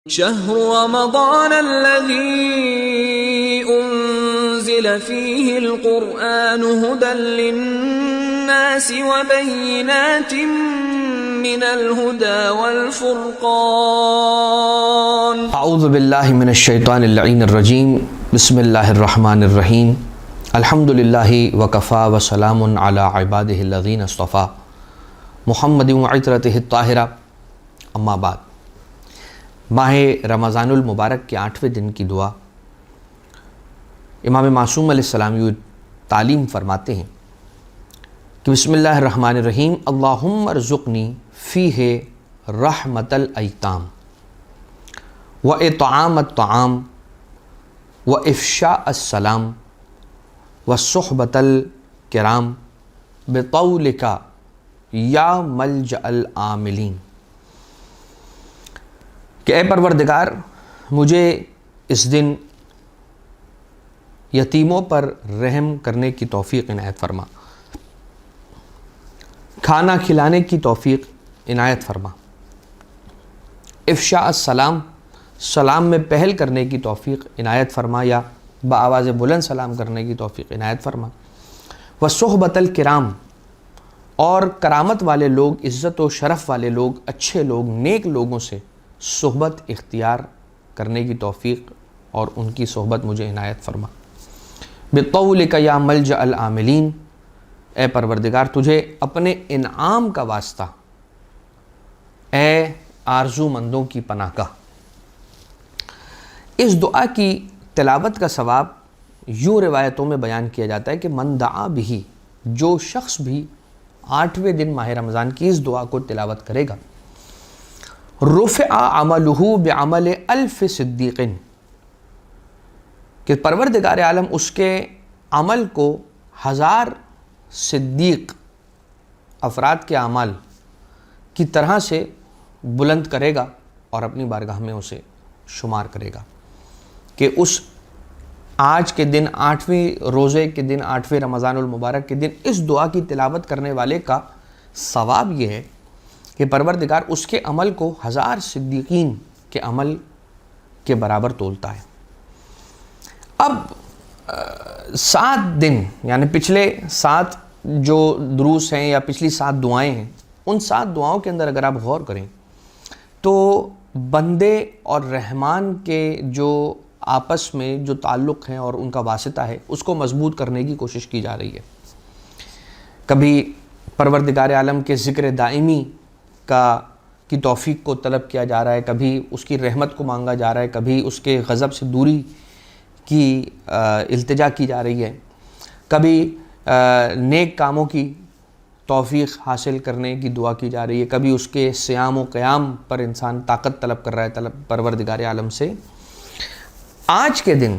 شهر رمضان الذي أنزل فيه القرآن هدى للناس وبينات من الهدى والفرقان اعوذ باللہ من الشیطان اللعین الرجیم بسم اللہ الرحمن الرحیم الحمد للہ وکفا وسلام علی عبادہ الذین اصطفیٰ محمد وعطرتہ الطاہرہ اما بعد۔ ماہ رمضان المبارک کے 8ویں دن کی دعا امام معصوم علیہ السلام یہ تعلیم فرماتے ہیں کہ بسم اللہ الرحمن الرحیم اللہم ارزقنی فیہ رحمت الایتام وإطعام الطعام وإفشاء السلام وصحبة الكرام بطولك یا ملجأ العاملین، کہ اے پروردگار مجھے اس دن یتیموں پر رحم کرنے کی توفیق عنایت فرما، کھانا کھلانے کی توفیق عنایت فرما، افشاء السلام سلام میں پہل کرنے کی توفیق عنایت فرما یا بآواز بلند سلام کرنے کی توفیق عنایت فرما، وصحبۃ الکرام اور کرامت والے لوگ، عزت و شرف والے لوگ، اچھے لوگ، نیک لوگوں سے صحبت اختیار کرنے کی توفیق اور ان کی صحبت مجھے عنایت فرما، بطولک یا ملجأ العاملین، اے پروردگار تجھے اپنے انعام کا واسطہ، اے آرزو مندوں کی پناہ گاہ۔ اس دعا کی تلاوت کا ثواب یوں روایتوں میں بیان کیا جاتا ہے کہ من دعا بھی، جو شخص بھی 8ویں دن ماہ رمضان کی اس دعا کو تلاوت کرے گا، رفع عملہ بعمل الف صدیق، کہ پروردگار عالم اس کے عمل کو 1000 صدیق افراد کے اعمال کی طرح سے بلند کرے گا اور اپنی بارگاہ میں اسے شمار کرے گا، کہ اس آج کے دن 8ویں روزے کے دن 8ویں رمضان المبارک کے دن اس دعا کی تلاوت کرنے والے کا ثواب یہ ہے کہ پروردگار اس کے عمل کو 1000 صدیقین کے عمل کے برابر تولتا ہے۔ اب 7 دن یعنی پچھلے 7 جو دروس ہیں یا پچھلی 7 دعائیں ہیں، ان 7 دعاؤں کے اندر اگر آپ غور کریں تو بندے اور رحمان کے جو آپس میں جو تعلق ہیں اور ان کا واسطہ ہے اس کو مضبوط کرنے کی کوشش کی جا رہی ہے۔ کبھی پروردگار عالم کے ذکر دائمی کی توفیق کو طلب کیا جا رہا ہے، کبھی اس کی رحمت کو مانگا جا رہا ہے، کبھی اس کے غضب سے دوری کی التجا کی جا رہی ہے، کبھی نیک کاموں کی توفیق حاصل کرنے کی دعا کی جا رہی ہے، کبھی اس کے صیام و قیام پر انسان طاقت طلب کر رہا ہے پروردگار عالم سے۔ آج کے دن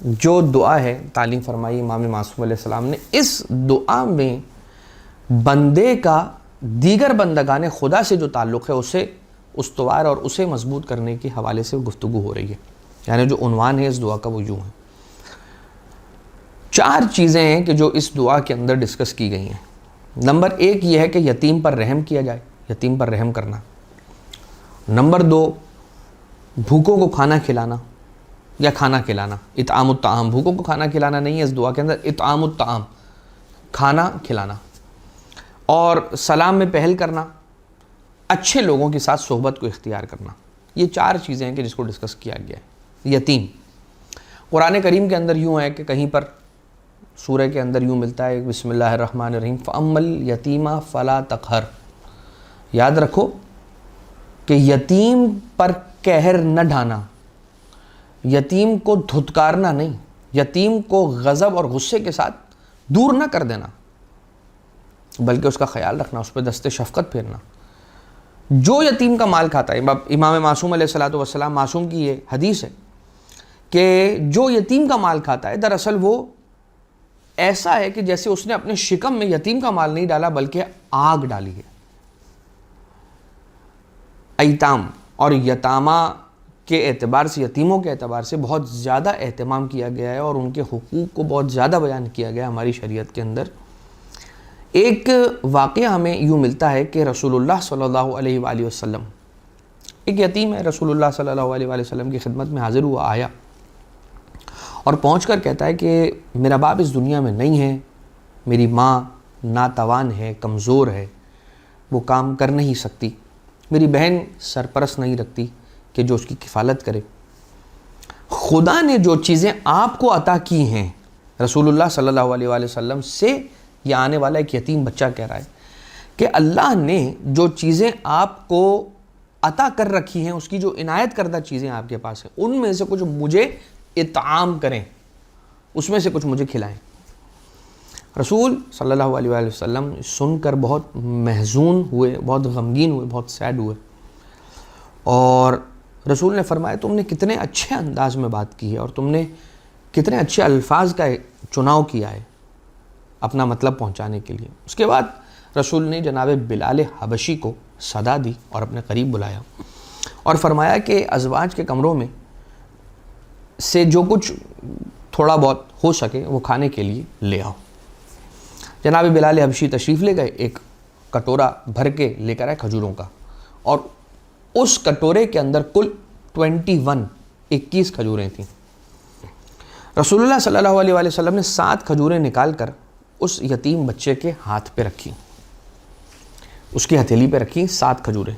جو دعا ہے تعلیم فرمائی امام معصوم علیہ السلام نے، اس دعا میں بندے کا دیگر بندگان خدا سے جو تعلق ہے اسے استوار اور اسے مضبوط کرنے کے حوالے سے گفتگو ہو رہی ہے، یعنی جو عنوان ہے اس دعا کا وہ یوں ہے۔ 4 چیزیں ہیں کہ جو اس دعا کے اندر ڈسکس کی گئی ہیں۔ نمبر 1 یہ ہے کہ یتیم پر رحم کیا جائے، یتیم پر رحم کرنا۔ نمبر 2 بھوکوں کو کھانا کھلانا یا کھانا کھلانا، اطعام الطعام، بھوکوں کو کھانا کھلانا نہیں ہے اس دعا کے اندر، اطعام الطعام، کھانا کھلانا، اور سلام میں پہل کرنا، اچھے لوگوں کے ساتھ صحبت کو اختیار کرنا۔ یہ 4 چیزیں ہیں کہ جس کو ڈسکس کیا گیا ہے۔ یتیم قرآن کریم کے اندر یوں ہے کہ کہیں پر سورہ کے اندر یوں ملتا ہے بسم اللہ الرحمن الرحیم فَأَمَّا الْيَتِيمَ فَلَا تَقْهَرْ، یاد رکھو کہ یتیم پر قہر نہ ڈھانا، یتیم کو دھتکارنا نہیں، یتیم کو غضب اور غصے کے ساتھ دور نہ کر دینا، بلکہ اس کا خیال رکھنا، اس پہ دست شفقت پھیرنا۔ جو یتیم کا مال کھاتا ہے، امام معصوم علیہ السلام معصوم کی یہ حدیث ہے کہ جو یتیم کا مال کھاتا ہے دراصل وہ ایسا ہے کہ جیسے اس نے اپنے شکم میں یتیم کا مال نہیں ڈالا بلکہ آگ ڈالی ہے۔ ایتام اور یتامہ کے اعتبار سے، یتیموں کے اعتبار سے بہت زیادہ اہتمام کیا گیا ہے اور ان کے حقوق کو بہت زیادہ بیان کیا گیا ہے ہماری شریعت کے اندر۔ ایک واقعہ ہمیں یوں ملتا ہے کہ رسول اللہ صلی اللہ علیہ وآلہ وسلم ایک یتیم ہے، رسول اللہ صلی اللہ علیہ وآلہ وسلم کی خدمت میں حاضر ہوا، آیا اور پہنچ کر کہتا ہے کہ میرا باپ اس دنیا میں نہیں ہے، میری ماں ناتوان ہے، کمزور ہے، وہ کام کر نہیں سکتی، میری بہن سرپرست نہیں رکھتی کہ جو اس کی کفالت کرے۔ خدا نے جو چیزیں آپ کو عطا کی ہیں، رسول اللہ صلی اللہ علیہ وآلہ وسلم سے یہ آنے والا ایک یتیم بچہ کہہ رہا ہے کہ اللہ نے جو چیزیں آپ کو عطا کر رکھی ہیں، اس کی جو عنایت کردہ چیزیں آپ کے پاس ہیں، ان میں سے کچھ مجھے اطعام کریں، اس میں سے کچھ مجھے کھلائیں۔ رسول صلی اللہ علیہ وآلہ وسلم سن کر بہت محزون ہوئے، بہت غمگین ہوئے، بہت سیڈ ہوئے، اور رسول نے فرمایا تم نے کتنے اچھے انداز میں بات کی ہے اور تم نے کتنے اچھے الفاظ کا چناؤ کیا ہے اپنا مطلب پہنچانے کے لیے۔ اس کے بعد رسول نے جناب بلال حبشی کو صدا دی اور اپنے قریب بلایا اور فرمایا کہ ازواج کے کمروں میں سے جو کچھ تھوڑا بہت ہو سکے وہ کھانے کے لیے لے آؤ۔ جناب بلال حبشی تشریف لے گئے، ایک کٹورا بھر کے لے کر آئے کھجوروں کا، اور اس کٹورے کے اندر کل 21 کھجوریں تھیں۔ رسول اللہ صلی اللہ علیہ وسلم نے 7 کھجوریں نکال کر اس یتیم بچے کے ہاتھ پہ رکھی، اس کی ہتھیلی پہ رکھی 7 کھجوریں،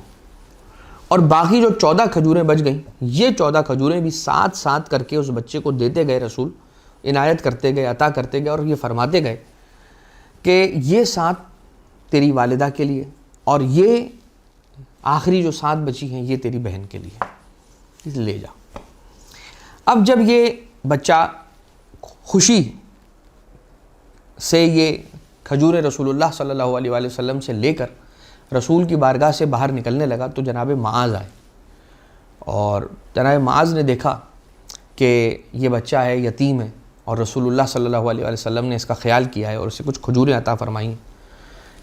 اور باقی جو 14 کھجوریں بچ گئیں، یہ 14 کھجوریں بھی 7 کر کے اس بچے کو دیتے گئے رسول، عنایت کرتے گئے، عطا کرتے گئے، اور یہ فرماتے گئے کہ یہ 7 تیری والدہ کے لیے، اور یہ آخری جو 7 بچی ہیں یہ تیری بہن کے لیے، لے جا۔ اب جب یہ بچہ خوشی سے یہ کھجوریں رسول اللہ صلی اللہ علیہ وآلہ وسلم سے لے کر رسول کی بارگاہ سے باہر نکلنے لگا تو جناب معاذ آئے، اور جناب معاذ نے دیکھا کہ یہ بچہ ہے، یتیم ہے، اور رسول اللہ صلی اللہ علیہ وآلہ وسلم نے اس کا خیال کیا ہے اور اسے کچھ کھجوریں عطا فرمائی ہیں۔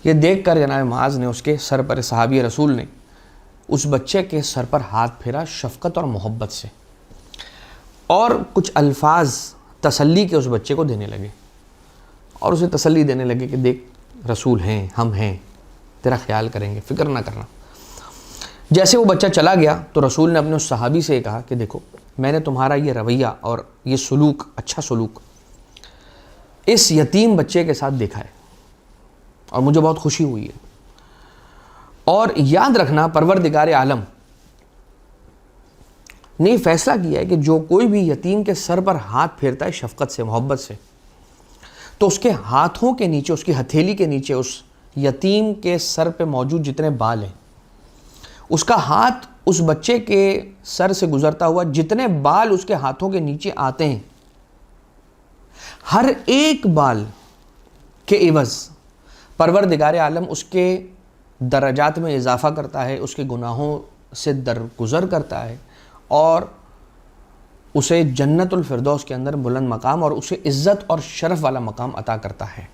یہ دیکھ کر جناب معاذ نے اس کے سر پر، صحابی رسول نے اس بچے کے سر پر ہاتھ پھیرا شفقت اور محبت سے، اور کچھ الفاظ تسلی کے اس بچے کو دینے لگے، اور اسے تسلی دینے لگے کہ دیکھ رسول ہیں، ہم ہیں، تیرا خیال کریں گے، فکر نہ کرنا۔ جیسے وہ بچہ چلا گیا تو رسول نے اپنے اس صحابی سے کہا کہ دیکھو میں نے تمہارا یہ رویہ اور یہ سلوک، اچھا سلوک اس یتیم بچے کے ساتھ دیکھا ہے اور مجھے بہت خوشی ہوئی ہے، اور یاد رکھنا پروردگار عالم نے یہ فیصلہ کیا ہے کہ جو کوئی بھی یتیم کے سر پر ہاتھ پھیرتا ہے شفقت سے، محبت سے، تو اس کے ہاتھوں کے نیچے، اس کی ہتھیلی کے نیچے، اس یتیم کے سر پہ موجود جتنے بال ہیں، اس کا ہاتھ اس بچے کے سر سے گزرتا ہوا جتنے بال اس کے ہاتھوں کے نیچے آتے ہیں، ہر ایک بال کے عوض پروردگار عالم اس کے درجات میں اضافہ کرتا ہے، اس کے گناہوں سے درگزر کرتا ہے، اور اسے جنت الفردوس کے اندر بلند مقام اور اسے عزت اور شرف والا مقام عطا کرتا ہے۔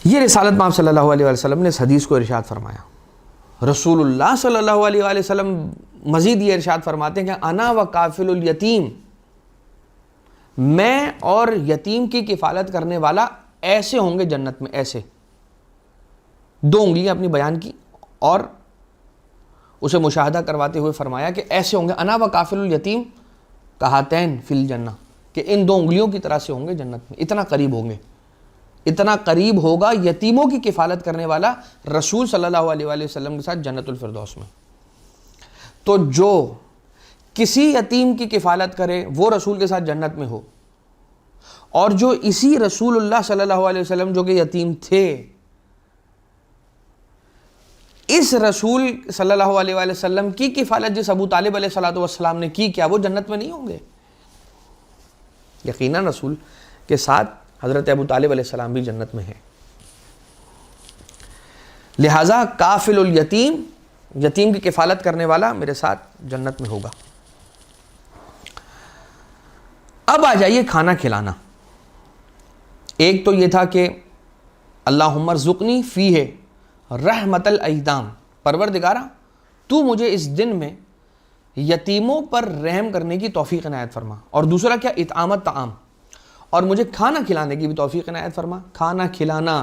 یہ رسالت مآب صلی اللہ علیہ وسلم نے اس حدیث کو ارشاد فرمایا۔ رسول اللہ صلی اللہ علیہ وسلم مزید یہ ارشاد فرماتے ہیں کہ انا و کافل الیتیم، میں اور یتیم کی کفالت کرنے والا ایسے ہوں گے جنت میں، ایسے 2 انگلیاں اپنی بیان کی اور اسے مشاہدہ کرواتے ہوئے فرمایا کہ ایسے ہوں گے، انا و کافل الیتیم کہاتین فی الجنہ، کہ ان 2 انگلیوں کی طرح سے ہوں گے جنت میں، اتنا قریب ہوں گے، اتنا قریب ہوگا یتیموں کی کفالت کرنے والا رسول صلی اللہ علیہ وآلہ وسلم کے ساتھ جنت الفردوس میں۔ تو جو کسی یتیم کی کفالت کرے وہ رسول کے ساتھ جنت میں ہو، اور جو اسی رسول اللہ صلی اللہ علیہ وسلم جو کہ یتیم تھے، اس رسول صلی اللہ علیہ وآلہ وسلم کی کفالت جس ابو طالب علیہ السلام نے کی، کیا وہ جنت میں نہیں ہوں گے؟ یقیناً رسول کے ساتھ حضرت ابو طالب علیہ السلام بھی جنت میں ہیں۔ لہٰذا کافل الیتیم، یتیم کی کفالت کرنے والا میرے ساتھ جنت میں ہوگا۔ اب آ جائیے کھانا کھلانا۔ ایک تو یہ تھا کہ اللہم ارزقنی فیہ رحمت الایتام، پروردگارہ تو مجھے اس دن میں یتیموں پر رحم کرنے کی توفیق عنایت فرما، اور دوسرا کیا، اطعام الطعام، اور مجھے کھانا کھلانے کی بھی توفیق عنایت فرما۔ کھانا کھلانا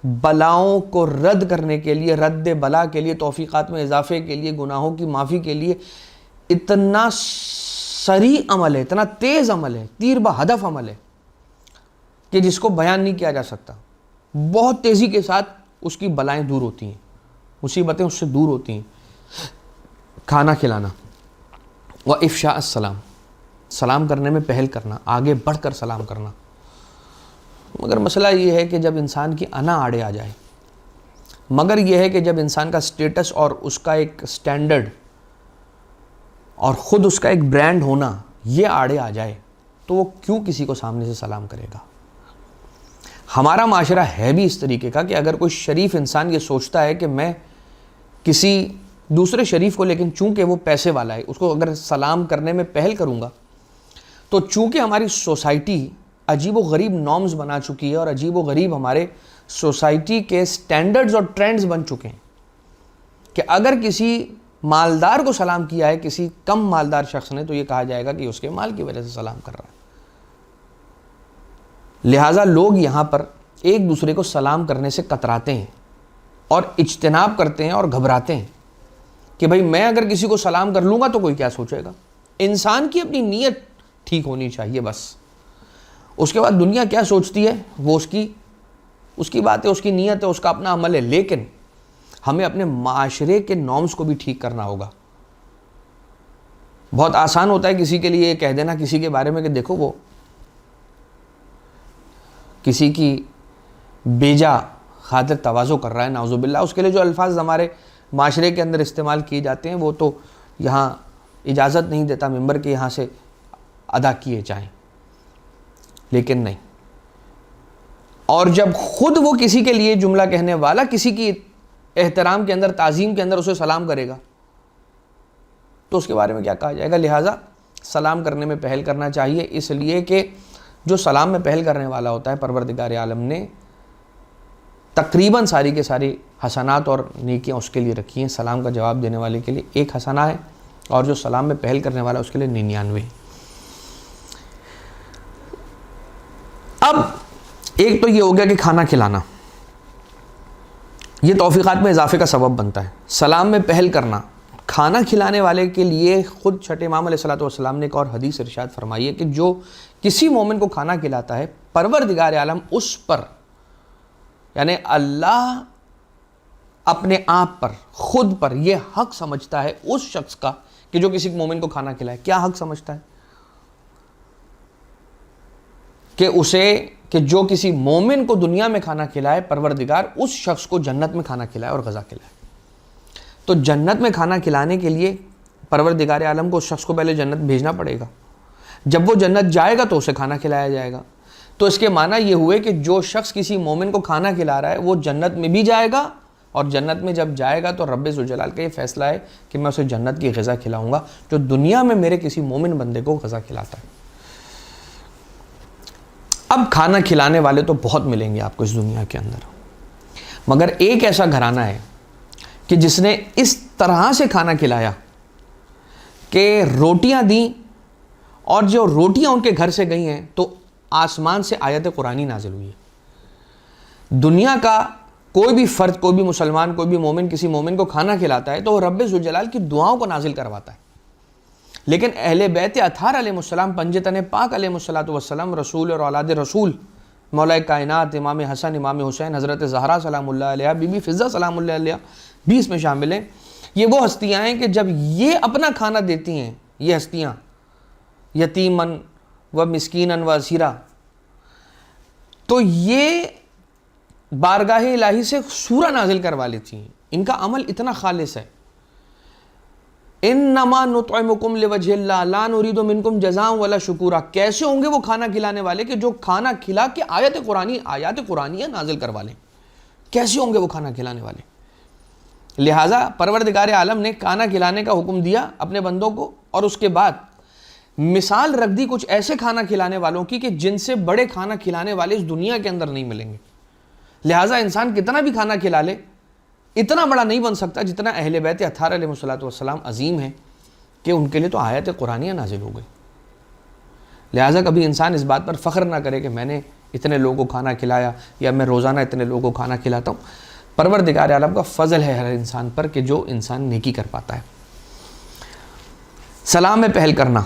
بلاؤں کو رد کرنے کے لیے، رد بلا کے لیے، توفیقات میں اضافے کے لیے، گناہوں کی معافی کے لیے اتنا سریع عمل ہے، اتنا تیز عمل ہے، تیر بہدف عمل ہے کہ جس کو بیان نہیں کیا جا سکتا. بہت تیزی کے ساتھ اس کی بلائیں دور ہوتی ہیں، مصیبتیں اس سے دور ہوتی ہیں. کھانا کھلانا و افشاء السلام، سلام کرنے میں پہل کرنا، آگے بڑھ کر سلام کرنا. مگر مسئلہ یہ ہے کہ جب انسان کی انا آڑے آ جائے، مگر یہ ہے کہ جب انسان کا سٹیٹس اور اس کا ایک سٹینڈرڈ اور خود اس کا ایک برانڈ ہونا یہ آڑے آ جائے تو وہ کیوں کسی کو سامنے سے سلام کرے گا. ہمارا معاشرہ ہے بھی اس طریقے کا کہ اگر کوئی شریف انسان یہ سوچتا ہے کہ میں کسی دوسرے شریف کو، لیکن چونکہ وہ پیسے والا ہے، اس کو اگر سلام کرنے میں پہل کروں گا تو چونکہ ہماری سوسائٹی عجیب و غریب نارمز بنا چکی ہے اور عجیب و غریب ہمارے سوسائٹی کے سٹینڈرڈز اور ٹرینڈز بن چکے ہیں کہ اگر کسی مالدار کو سلام کیا ہے کسی کم مالدار شخص نے تو یہ کہا جائے گا کہ اس کے مال کی وجہ سے سلام کر رہا ہے. لہٰذا لوگ یہاں پر ایک دوسرے کو سلام کرنے سے کتراتے ہیں اور اجتناب کرتے ہیں اور گھبراتے ہیں کہ بھئی میں اگر کسی کو سلام کر لوں گا تو کوئی کیا سوچے گا. انسان کی اپنی نیت ٹھیک ہونی چاہیے بس. اس کے بعد دنیا کیا سوچتی ہے وہ اس کی بات ہے، اس کی نیت ہے، اس کا اپنا عمل ہے. لیکن ہمیں اپنے معاشرے کے نارمز کو بھی ٹھیک کرنا ہوگا. بہت آسان ہوتا ہے کسی کے لیے یہ کہہ دینا کسی کے بارے میں کہ دیکھو وہ کسی کی بیجا خاطر تواضع کر رہا ہے، نعوذ باللہ. اس کے لیے جو الفاظ ہمارے معاشرے کے اندر استعمال کیے جاتے ہیں وہ تو یہاں اجازت نہیں دیتا ممبر کے یہاں سے ادا کیے جائیں، لیکن نہیں. اور جب خود وہ کسی کے لیے جملہ کہنے والا کسی کی احترام کے اندر، تعظیم کے اندر اسے سلام کرے گا تو اس کے بارے میں کیا کہا جائے گا. لہٰذا سلام کرنے میں پہل کرنا چاہیے، اس لیے کہ جو سلام میں پہل کرنے والا ہوتا ہے پروردگار عالم نے تقریباً ساری کے ساری حسنات اور نیکیاں اس کے لیے رکھی ہیں. سلام کا جواب دینے والے کے لیے 1 حسنہ ہے اور جو سلام میں پہل کرنے والا اس کے لیے 99. اب ایک تو یہ ہو گیا کہ کھانا کھلانا یہ توفیقات میں اضافے کا سبب بنتا ہے. سلام میں پہل کرنا کھانا کھلانے والے کے لیے خود چھٹے امام علیہ الصلوۃ والسلام نے ایک اور حدیث ارشاد فرمائی ہے کہ جو کسی مومن کو کھانا کھلاتا ہے پروردگار عالم اس پر، یعنی اللہ اپنے آپ پر، خود پر یہ حق سمجھتا ہے اس شخص کا کہ جو کسی مومن کو کھانا کھلائے. کیا حق سمجھتا ہے؟ کہ جو کسی مومن کو دنیا میں کھانا کھلائے پروردگار اس شخص کو جنت میں کھانا کھلائے اور غذا کھلائے. تو جنت میں کھانا کھلانے کے لیے پروردگار عالم کو اس شخص کو پہلے جنت بھیجنا پڑے گا. جب وہ جنت جائے گا تو اسے کھانا کھلایا جائے گا. تو اس کے معنی یہ ہوئے کہ جو شخص کسی مومن کو کھانا کھلا رہا ہے وہ جنت میں بھی جائے گا، اور جنت میں جب جائے گا تو رب ذوالجلال کا یہ فیصلہ ہے کہ میں اسے جنت کی غذا کھلاؤں گا جو دنیا میں میرے کسی مومن بندے کو غذا کھلاتا ہے. اب کھانا کھلانے والے تو بہت ملیں گے آپ کو اس دنیا کے اندر، مگر ایک ایسا گھرانہ ہے کہ جس نے اس طرح سے کھانا کھلایا کہ روٹیاں دیں، اور جو روٹیاں ان کے گھر سے گئی ہیں تو آسمان سے آیت قرآنی نازل ہوئی ہے. دنیا کا کوئی بھی فرد، کوئی بھی مسلمان، کوئی بھی مومن کسی مومن کو کھانا کھلاتا ہے تو وہ رب ذوالجلال کی دعاؤں کو نازل کرواتا ہے. لیکن اہل بیت اطہار علیہ السلام، پنجتن پاک علیہ السلام، رسول اور اولاد رسول، مولا کائنات امام حسن، امام حسین، حضرت زہرا سلام اللہ علیہ، بی بی فضہ سلام اللہ علیہ بھی اس میں شامل ہیں. یہ وہ ہستیاں ہیں کہ جب یہ اپنا کھانا دیتی ہیں، یہ ہستیاں یتیمن و مسکینن و اسیرا، تو یہ بارگاہ الہی سے سورہ نازل کروا لیتی ہیں. ان کا عمل اتنا خالص ہے. انما نطعمکم لوجہ اللہ لا نرید منکم جزاء ولا شکورا. کیسے ہوں گے وہ کھانا کھلانے والے کہ جو کھانا کھلا کے آیات قرآنیہ نازل کروا لیں؟ کیسے ہوں گے وہ کھانا کھلانے والے؟ لہٰذا پروردگار عالم نے کھانا کھلانے کا حکم دیا اپنے بندوں کو، اور اس کے بعد مثال رکھ دی کچھ ایسے کھانا کھلانے والوں کی کہ جن سے بڑے کھانا کھلانے والے اس دنیا کے اندر نہیں ملیں گے. لہٰذا انسان کتنا بھی کھانا کھلا لے اتنا بڑا نہیں بن سکتا جتنا اہل بیت اطہار علیہ السلام عظیم ہیں کہ ان کے لیے تو آیت قرآنیہ نازل ہو گئی. لہٰذا کبھی انسان اس بات پر فخر نہ کرے کہ میں نے اتنے لوگوں کو کھانا کھلایا یا میں روزانہ اتنے لوگوں کو کھانا کھلاتا ہوں. پروردگار عالم کا فضل ہے ہر انسان پر کہ جو انسان نیکی کر پاتا ہے. سلام میں پہل کرنا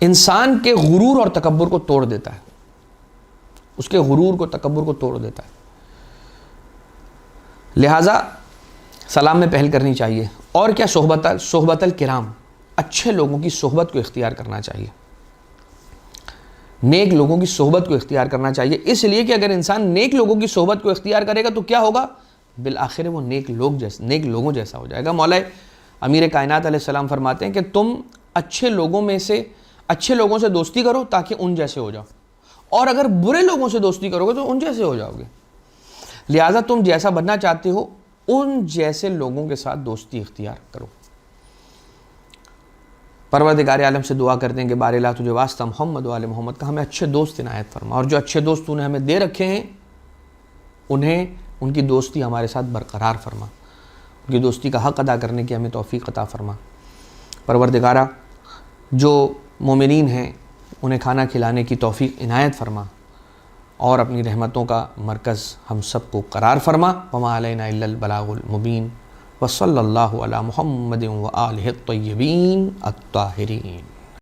انسان کے غرور اور تکبر کو توڑ دیتا ہے. اس کے غرور کو تکبر کو توڑ دیتا ہے. لہٰذا سلام میں پہل کرنی چاہیے. اور کیا صحبت الکرام اچھے لوگوں کی صحبت کو اختیار کرنا چاہیے. نیک لوگوں کی صحبت کو اختیار کرنا چاہیے. اس لیے کہ اگر انسان نیک لوگوں کی صحبت کو اختیار کرے گا تو کیا ہوگا؟ بالآخر وہ نیک لوگوں جیسا ہو جائے گا. مولا امیر کائنات علیہ السلام فرماتے ہیں کہ تم اچھے لوگوں سے دوستی کرو تاکہ ان جیسے ہو جاؤ، اور اگر برے لوگوں سے دوستی کرو گے تو ان جیسے ہو جاؤ گے. لہٰذا تم جیسا بننا چاہتے ہو ان جیسے لوگوں کے ساتھ دوستی اختیار کرو. پروردگار عالم سے دعا کرتے ہیں کہ بار الہ تجھے واسطہ محمد و آل محمد کا ہمیں اچھے دوست عنایت فرما، اور جو اچھے دوست تو نے ہمیں دے رکھے ہیں ان کی دوستی ہمارے ساتھ برقرار فرما، ان کی دوستی کا حق ادا کرنے کی ہمیں توفیق عطا فرما. پروردگارہ جو مومنین ہیں انہیں کھانا کھلانے کی توفیق عنایت فرما، اور اپنی رحمتوں کا مرکز ہم سب کو قرار فرما. وما علینا الا البلاغ المبین. وصلی اللہ علی محمد و آلہ الطیبین الطاہرین.